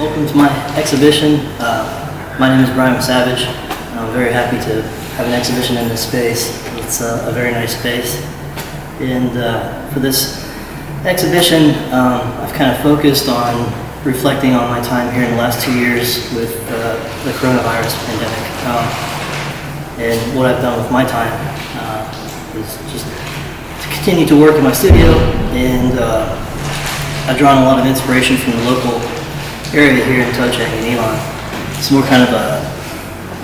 Welcome to my exhibition. My name is Brian Misavage, and I'm very happy to have an exhibition in this space. It's a very nice space. And for this exhibition, I've kind of focused on reflecting on my time here in the last 2 years with the coronavirus pandemic. And what I've done with my time is just to continue to work in my studio, and I've drawn a lot of inspiration from the local area here in Tocheng and Ilan. It's more kind of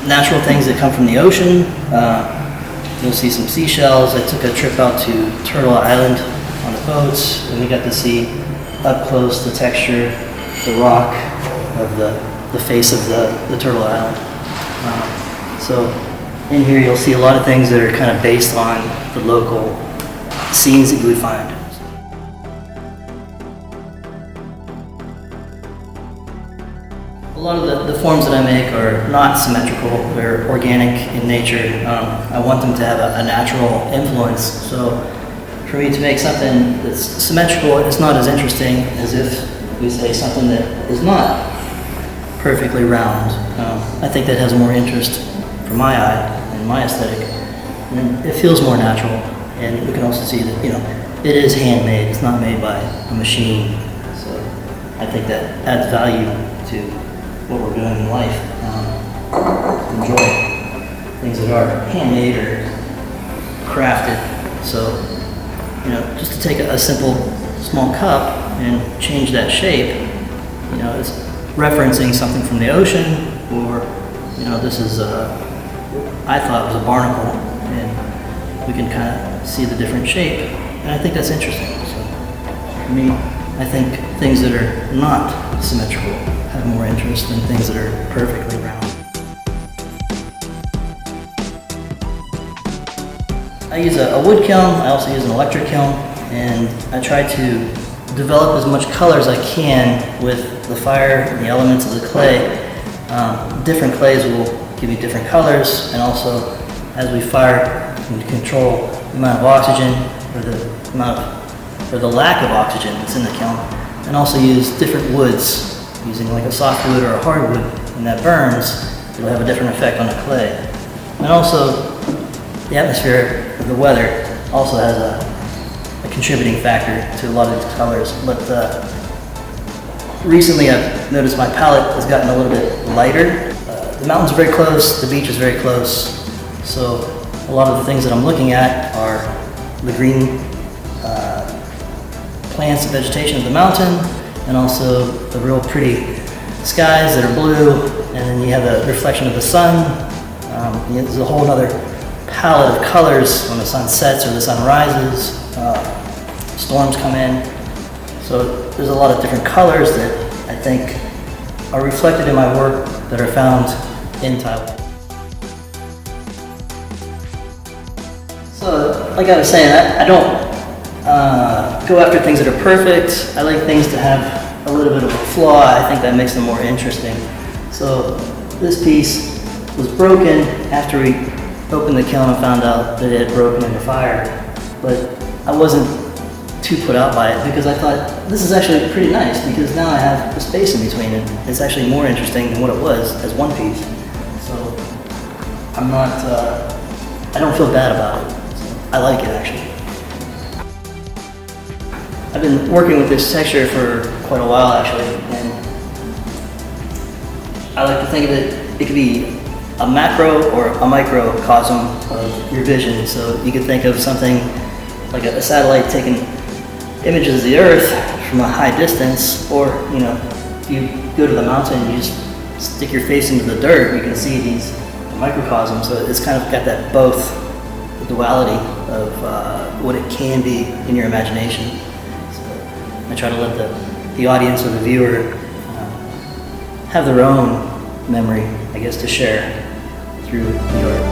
natural things that come from the ocean. You'll see some seashells. I took a trip out to Turtle Island on the boats, and we got to see up close the texture, the rock of the face of the Turtle Island. So in here you'll see a lot of things that are kind of based on the local scenes that you would find. A lot of the forms that I make are not symmetrical, they're organic in nature. I want them to have a natural influence. So for me to make something that's symmetrical, it's not as interesting as if we say something that is not perfectly round. I think that has more interest for my eye and my aesthetic. And it feels more natural. And we can also see that, it is handmade, it's not made by a machine. So I think that adds value to what we're doing in life. Enjoy things that are handmade or crafted. So, just to take a simple small cup and change that shape, it's referencing something from the ocean, or, this is I thought it was a barnacle, and we can kind of see the different shape, and I think that's interesting. So for me, I think things that are not symmetrical have more interest than things that are perfectly round. I use a wood kiln, I also use an electric kiln, and I try to develop as much color as I can with the fire and the elements of the clay. Different clays will give you different colors, and also as we fire, we can control the amount of oxygen or the lack of oxygen that's in the kiln, and also use different woods. Using like a softwood or a hardwood, when that burns, it'll have a different effect on the clay. And also, the atmosphere of the weather also has a contributing factor to a lot of these colors. But recently I've noticed my palette has gotten a little bit lighter. The mountains are very close, the beach is very close, so a lot of the things that I'm looking at are the green plants and vegetation of the mountain, and also the real pretty skies that are blue, and then you have the reflection of the sun. There's a whole other palette of colors when the sun sets or the sun rises. Storms come in. So there's a lot of different colors that I think are reflected in my work that are found in Taiwan. So like I was saying, I don't go after things that are perfect. I like things to have a little bit of a flaw. I think that makes them more interesting. So this piece was broken after we opened the kiln and found out that it had broken in the fire. But I wasn't too put out by it, because I thought this is actually pretty nice, because now I have a space in between it. It's actually more interesting than what it was as one piece. So I'm not, I don't feel bad about it. So I like it actually. I've been working with this texture for quite a while actually, and I like to think of it could be a macro or a microcosm of your vision. So you could think of something like a satellite taking images of the earth from a high distance, or if you go to the mountain and you just stick your face into the dirt, you can see these microcosms. So it's kind of got that both the duality of what it can be in your imagination. I try to let the audience or the viewer have their own memory, I guess, to share through the art.